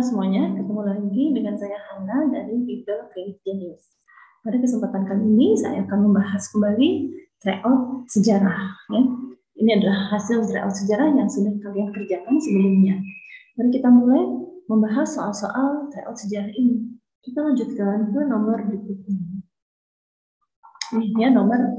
Halo semuanya, ketemu lagi dengan saya Hana dari People Create Genius. Pada kesempatan kali ini saya akan membahas kembali tryout sejarah. Ya. Ini adalah hasil tryout sejarah yang sudah kalian kerjakan sebelumnya. Mari kita mulai membahas soal-soal tryout sejarah ini. Kita lanjutkan ke nomor berikutnya. Ini ya nomor 6.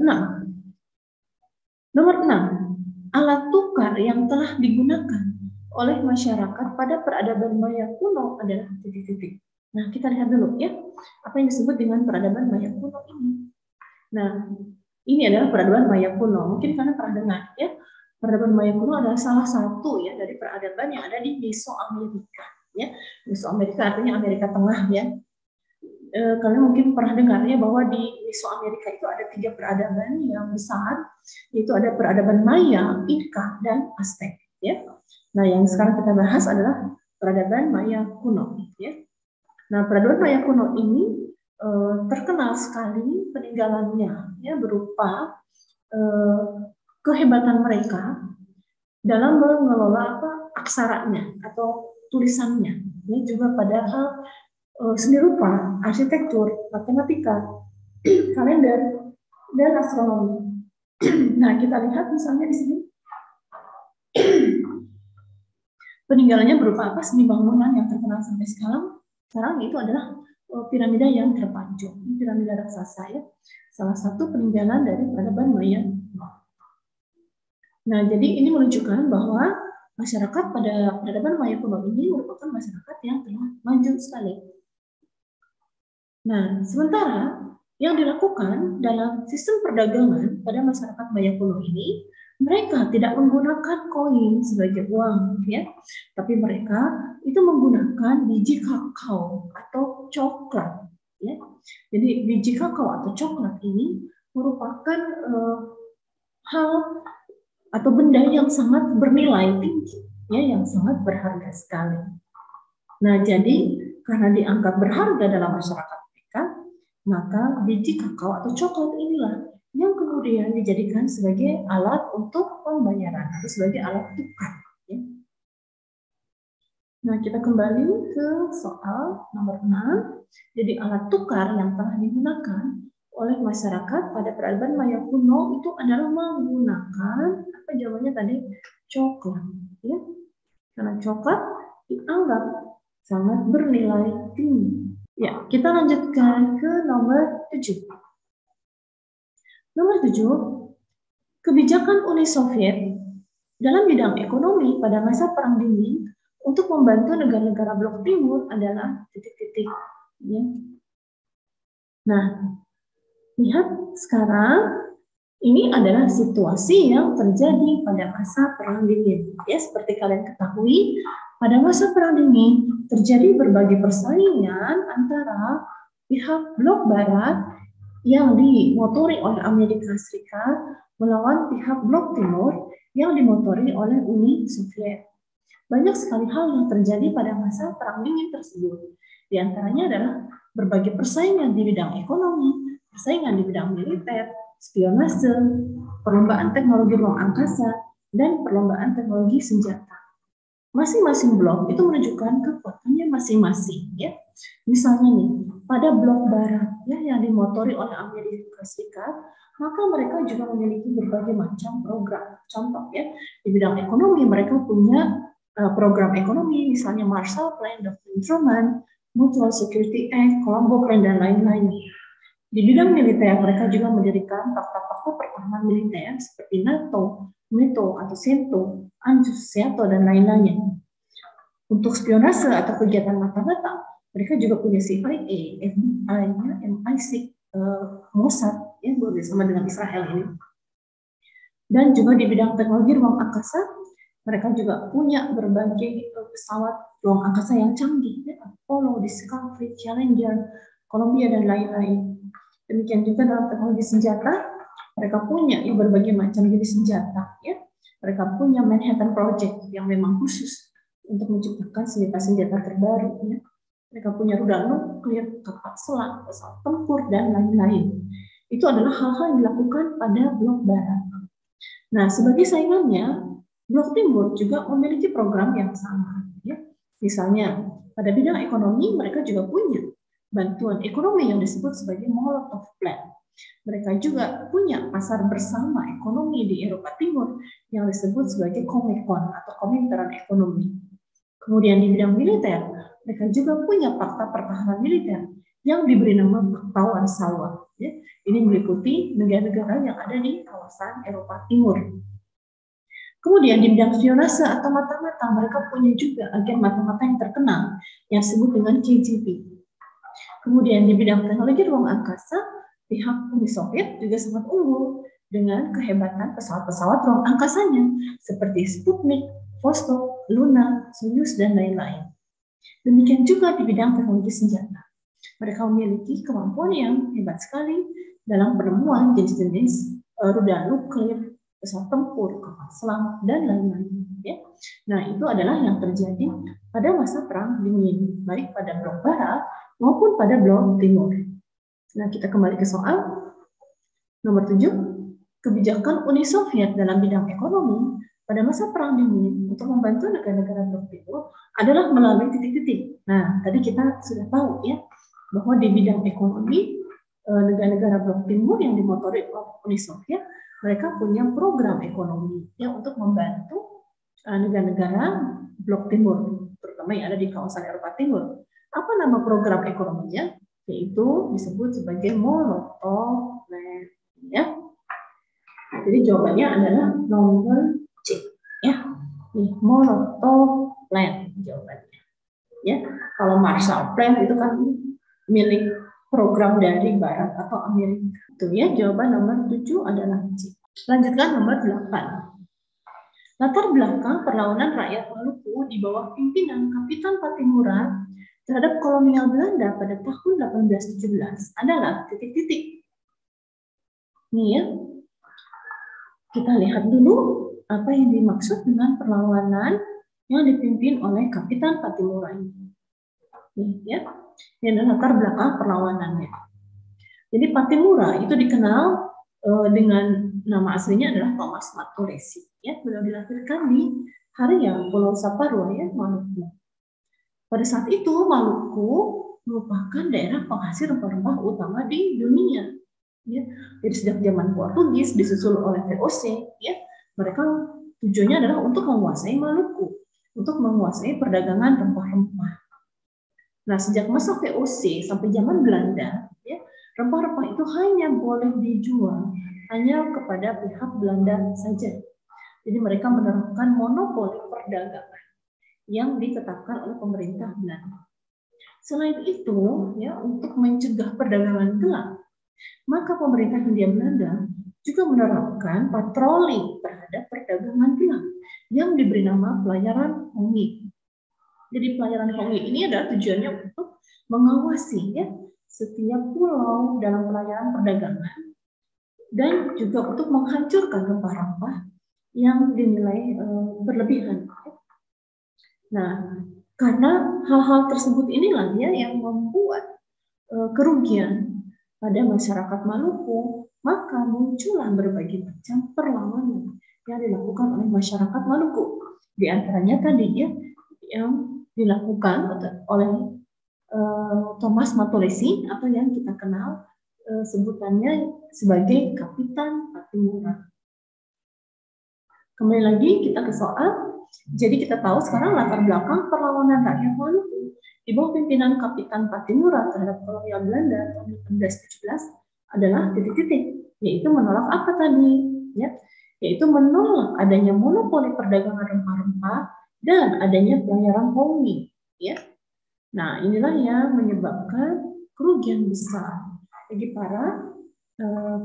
Nomor 6. Alat tukar yang telah digunakan oleh masyarakat pada peradaban Maya kuno adalah titik-titik. Nah, kita lihat dulu ya, apa yang disebut dengan peradaban Maya kuno ini. Nah, ini adalah peradaban Maya kuno. Mungkin kalian pernah dengar ya, peradaban Maya kuno adalah salah satu ya dari peradaban yang ada di Mesoamerika. Ya, Mesoamerika artinya Amerika Tengah ya. Kalian mungkin pernah dengar ya bahwa di Mesoamerika itu ada 3 peradaban yang besar, yaitu ada peradaban Maya, Inca, dan Aztec. Ya. Nah, yang sekarang kita bahas adalah peradaban Maya kuno. Ya. Nah, peradaban Maya kuno ini terkenal sekali peninggalannya, ya, berupa kehebatan mereka dalam mengelola aksaranya atau tulisannya. Ini juga padahal seni rupa, arsitektur, matematika, kalender, dan astronomi. Nah, kita lihat misalnya di sini. Peninggalannya berupa apa? Seni bangunan yang terkenal sampai sekarang itu adalah piramida yang terpancung, piramida raksasa ya. Salah satu peninggalan dari peradaban Maya. Nah, jadi ini menunjukkan bahwa masyarakat pada peradaban Maya kuno ini merupakan masyarakat yang telah maju sekali. Nah, sementara yang dilakukan dalam sistem perdagangan pada masyarakat Maya kuno ini, mereka tidak menggunakan koin sebagai uang, ya, tapi mereka itu menggunakan biji kakao atau coklat, ya. Jadi biji kakao atau coklat ini merupakan hal atau benda yang sangat bernilai tinggi, ya, yang sangat berharga sekali. Nah, jadi karena dianggap berharga dalam masyarakat mereka, maka biji kakao atau coklat inilah yang kemudian dijadikan sebagai alat untuk pembayaran atau sebagai alat tukar. Ya. Nah, kita kembali ke soal nomor 6. Jadi alat tukar yang telah digunakan oleh masyarakat pada peradaban Maya kuno itu adalah menggunakan apa jawabannya tadi? Coklat. Ya. Karena coklat dianggap sangat bernilai tinggi. Ya, kita lanjutkan ke nomor 7. Nomor 7, kebijakan Uni Soviet dalam bidang ekonomi pada masa Perang Dingin untuk membantu negara-negara blok timur adalah titik-titik. Ya. Nah, lihat sekarang ini adalah situasi yang terjadi pada masa Perang Dingin. Ya, seperti kalian ketahui, pada masa Perang Dingin terjadi berbagai persaingan antara pihak blok Barat yang dimotori oleh Amerika Serikat melawan pihak blok Timur yang dimotori oleh Uni Soviet. Banyak sekali hal yang terjadi pada masa Perang Dingin tersebut. Di antaranya adalah berbagai persaingan di bidang ekonomi, persaingan di bidang militer, spionase, perlombaan teknologi ruang angkasa, dan perlombaan teknologi senjata. Masing-masing blok itu menunjukkan kekuatannya masing-masing, ya. Misalnya nih, pada blok Barat ya yang dimotori oleh Amerika Serikat, maka mereka juga memiliki berbagai macam program. Contoh ya, di bidang ekonomi mereka punya program ekonomi, misalnya Marshall Plan, Doktrin Truman, Mutual Security Act, Colombo Plan, dan lain-lain. Di bidang militer mereka juga mendirikan fakta-fakta pertahanan militer seperti NATO, atau SENTO, ANZUS, SEATO, dan lain-lainnya. Untuk spionase atau kegiatan mata-mata, mereka juga punya CIA, FBI, MI6, Mossad, ya, bersama dengan Israel ini. Dan juga di bidang teknologi ruang angkasa, mereka juga punya berbagai pesawat ruang angkasa yang canggih, ya, Apollo, Discovery, Challenger, Columbia, dan lain-lain. Demikian juga dalam teknologi senjata, mereka punya ya, berbagai macam jenis senjata. Ya. Mereka punya Manhattan Project yang memang khusus untuk menciptakan senjata-senjata terbaru. Ya. Mereka punya rudal nuklir, kapal selam, pesawat tempur, dan lain-lain. Itu adalah hal-hal yang dilakukan pada blok Barat. Nah, sebagai saingannya, blok Timur juga memiliki program yang sama. Ya. Misalnya, Pada bidang ekonomi, mereka juga punya bantuan ekonomi yang disebut sebagai Molotov Plan. Mereka juga punya pasar bersama ekonomi di Eropa Timur yang disebut sebagai Comecon atau Kominteran Ekonomi. Kemudian di bidang militer, mereka juga punya fakta pertahanan militer yang diberi nama Pakta Warsawa. Ya. Ini meliputi negara-negara yang ada di kawasan Eropa Timur. Kemudian di bidang spionase atau mata-mata, mereka punya juga agen mata-mata yang terkenal yang disebut dengan KGB. Kemudian di bidang teknologi ruang angkasa, pihak Uni Soviet juga sangat unggul dengan kehebatan pesawat-pesawat ruang angkasanya seperti Sputnik, Vostok, Luna, Soyuz, dan lain-lain. Demikian juga di bidang teknologi senjata. Mereka memiliki kemampuan yang hebat sekali dalam penemuan jenis-jenis rudal nuklir, pesawat tempur, kapal selam, dan lain-lain. Ya. Nah, itu adalah yang terjadi pada masa Perang Dingin, baik pada blok Barat maupun pada blok Timur. Nah, kita kembali ke soal nomor 7. Kebijakan Uni Soviet dalam bidang ekonomi pada masa Perang Dingin untuk membantu negara-negara blok Timur adalah melalui titik-titik. Nah, tadi kita sudah tahu ya, bahwa di bidang ekonomi, negara-negara blok Timur yang dimotori oleh Uni Soviet, mereka punya program ekonomi yang untuk membantu negara-negara blok Timur, terutama yang ada di kawasan Eropa Timur. Apa nama program ekonominya? Yaitu disebut sebagai Molotov Plan. Ya. Jadi jawabannya adalah nomor C. Ya, nih Molotov Plan jawabannya. Ya, kalau Marshall Plan itu kan milik program dari Barat atau Amerika. Itu ya, jawaban nomor 7 adalah C. Lanjutkan nomor 8. Latar belakang perlawanan rakyat Maluku di bawah pimpinan Kapitan Patimura terhadap kolonial Belanda pada tahun 1817 adalah titik-titik. Nih ya, kita lihat dulu apa yang dimaksud dengan perlawanan yang dipimpin oleh Kapitan Patimura ini. Nih ya, ini adalah latar belakang perlawanannya. Jadi Patimura itu dikenal dengan nama aslinya adalah Thomas Matulesi. Ya, beliau dilahirkan di Harian, Pulau Saparua, ya, Maluku. Pada saat itu Maluku merupakan daerah penghasil rempah-rempah utama di dunia. Ya, jadi sejak zaman Portugis disusul oleh VOC, ya, mereka tujuannya adalah untuk menguasai Maluku, untuk menguasai perdagangan rempah-rempah. Nah, sejak masa VOC sampai zaman Belanda, ya, rempah-rempah itu hanya boleh dijual hanya kepada pihak Belanda saja. Jadi mereka menerapkan monopoli perdagangan yang ditetapkan oleh pemerintah Belanda. Selain itu, ya, untuk mencegah perdagangan gelap, maka pemerintah Hindia Belanda juga menerapkan patroli terhadap perdagangan gelap yang diberi nama pelayaran Hongi. Jadi pelayaran Hongi ini adalah tujuannya untuk mengawasi ya setiap pulau dalam pelayaran perdagangan dan juga untuk menghancurkan rempah-rempah yang dinilai berlebihan. Nah, karena hal-hal tersebut inilah ya yang membuat kerugian pada masyarakat Maluku, maka muncullah berbagai macam perlawanan yang dilakukan oleh masyarakat Maluku. Di antaranya tadi ya yang dilakukan oleh Thomas Matulesi atau yang kita kenal sebutannya sebagai Kapitan Patimura. Kembali lagi kita ke soal. Jadi kita tahu sekarang latar belakang perlawanan rakyat Maluku di bawah pimpinan Kapitan Patimura terhadap kolonial Belanda tahun 1817 adalah titik-titik, yaitu menolak apa tadi? Ya, yaitu menolak adanya monopoli perdagangan rempah-rempah dan adanya pelayaran Hongi. Ya, nah inilah yang menyebabkan kerugian besar bagi para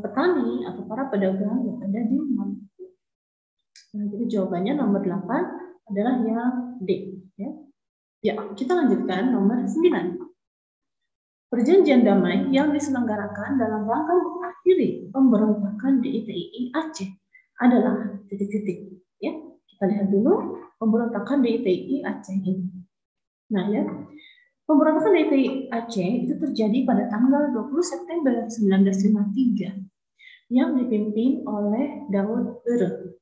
petani atau para pedagang yang ada di Maluku. Nah, jadi jawabannya nomor 8 adalah yang D. Ya. Ya, kita lanjutkan nomor 9. Perjanjian damai yang diselenggarakan dalam rangka mengakhiri pemberontakan di ITI Aceh adalah titik-titik. Ya, kita lihat dulu pemberontakan di ITI Aceh ini. Nah ya, pemberontakan di ITI Aceh itu terjadi pada tanggal 20 September 1953 yang dipimpin oleh Daud Ere.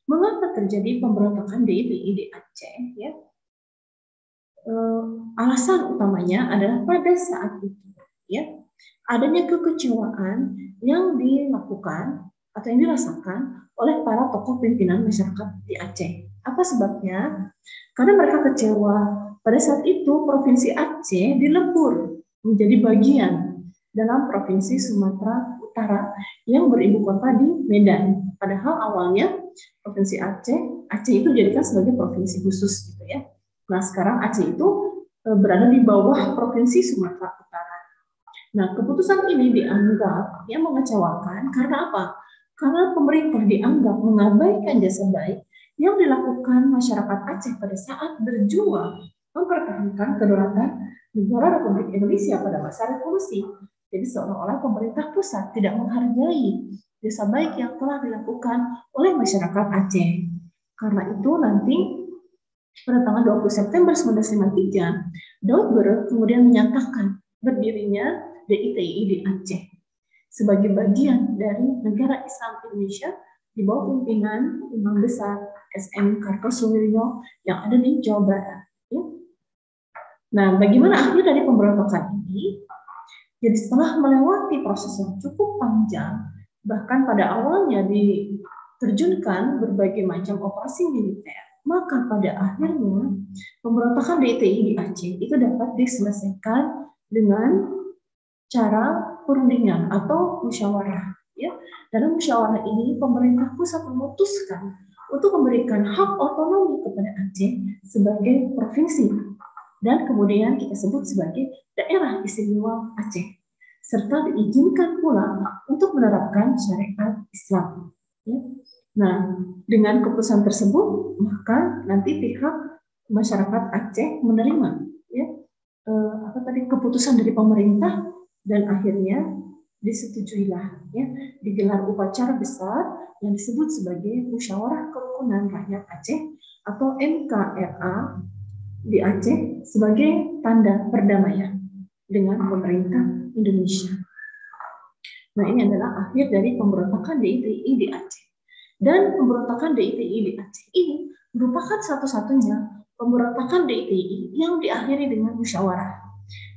Mengapa terjadi pemberontakan di ITI di Aceh? Ya, alasan utamanya adalah pada saat itu ya adanya kekecewaan yang dilakukan atau yang dirasakan oleh para tokoh pimpinan masyarakat di Aceh. Apa sebabnya? Karena mereka kecewa pada saat itu Provinsi Aceh dilebur menjadi bagian dalam Provinsi Sumatera Utara yang beribu kota di Medan. Padahal awalnya Provinsi Aceh itu dijadikan sebagai provinsi khusus gitu ya. Nah, sekarang Aceh itu berada di bawah Provinsi Sumatera Utara. Nah, keputusan ini dianggap yang mengecewakan karena apa? Karena pemerintah dianggap mengabaikan jasa baik yang dilakukan masyarakat Aceh pada saat berjuang mempertahankan kedaulatan negara Republik Indonesia pada masa revolusi. Jadi seolah-olah pemerintah pusat tidak menghargai jasa baik yang telah dilakukan oleh masyarakat Aceh. Karena itu nanti pada tanggal 20 September 1953, Daud Berek kemudian menyatakan berdirinya DITI di Aceh sebagai bagian dari negara Islam Indonesia di bawah pimpinan Imam Besar SM Kartosuwiryo yang ada di Jawa Barat. Ya. Nah, bagaimana akhir dari pemberontakan ini? Jadi setelah melewati proses yang cukup panjang, bahkan pada awalnya diterjunkan berbagai macam operasi militer, maka pada akhirnya pemberontakan DITI di Aceh itu dapat diselesaikan dengan cara perundingan atau musyawarah. Ya, dalam musyawarah ini pemerintah pusat memutuskan untuk memberikan hak otonomi kepada Aceh sebagai provinsi dan kemudian kita sebut sebagai daerah istimewa Aceh, serta diizinkan pula untuk menerapkan syariat Islam. Ya. Nah, dengan keputusan tersebut maka nanti pihak masyarakat Aceh menerima ya keputusan dari pemerintah dan akhirnya disetujuilah ya digelar upacara besar yang disebut sebagai Musyawarah Kerukunan Rakyat Aceh atau MKRA di Aceh sebagai tanda perdamaian dengan pemerintah Indonesia. Nah, ini adalah akhir dari pemberontakan DITI di Aceh. Dan pemberontakan DITI di Aceh ini merupakan satu-satunya pemberontakan DITI yang diakhiri dengan musyawarah.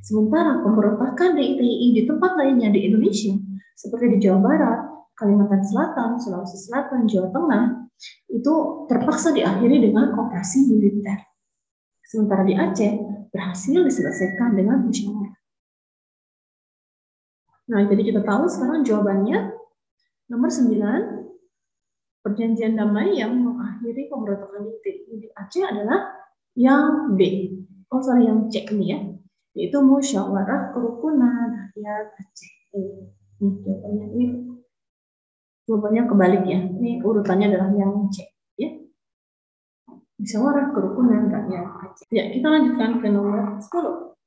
Sementara pemberontakan DITI di tempat lainnya di Indonesia, seperti di Jawa Barat, Kalimantan Selatan, Sulawesi Selatan, Jawa Tengah, itu terpaksa diakhiri dengan operasi militer. Sementara di Aceh berhasil diselesaikan dengan musyawarah. Nah, jadi kita tahu sekarang jawabannya nomor 9. Perjanjian damai yang mengakhiri pemberontakan di Aceh adalah yang B. Yang C ini ya. Yaitu Musyawarah Kerukunan Rakyat Aceh. Ini jawabannya kebalik ya. Ini urutannya adalah yang C. Ya. Musyawarah Kerukunan Rakyat Aceh. Ya, kita lanjutkan ke nomor 10.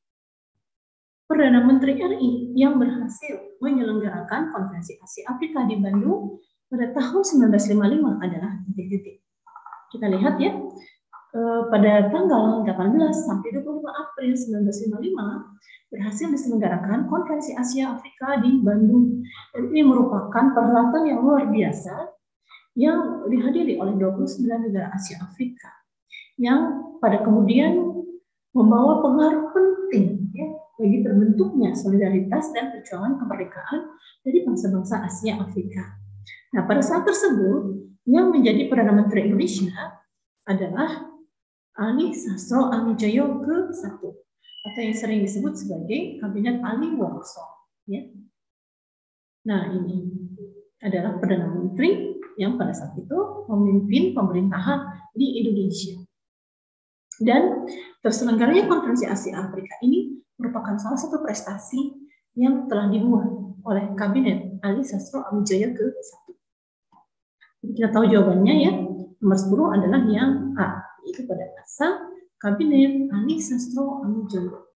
Perdana Menteri RI yang berhasil menyelenggarakan Konferensi Asia Afrika di Bandung pada tahun 1955 adalah titik-titik. Kita lihat ya, pada tanggal 18 sampai 25 April 1955 berhasil diselenggarakan Konferensi Asia Afrika di Bandung. Dan ini merupakan perhelatan yang luar biasa yang dihadiri oleh 29 negara Asia Afrika yang pada kemudian membawa pengaruh penting ya, bagi terbentuknya solidaritas dan perjuangan kemerdekaan dari bangsa-bangsa Asia Afrika. Nah, pada saat tersebut, yang menjadi Perdana Menteri Indonesia adalah Ali Sastro Amijoyo ke-1 atau yang sering disebut sebagai Kabinet Ali Wongso. Ya. Nah, ini adalah Perdana Menteri yang pada saat itu memimpin pemerintahan di Indonesia. Dan terselenggaranya Konferensi Asia Afrika ini merupakan salah satu prestasi yang telah dibuat oleh Kabinet Ali Sastro Amijoyo ke-1. Kita tahu jawabannya ya. Nomor 10 adalah yang A, yaitu pada masa Kabinet Ali Sastro Amijoyo.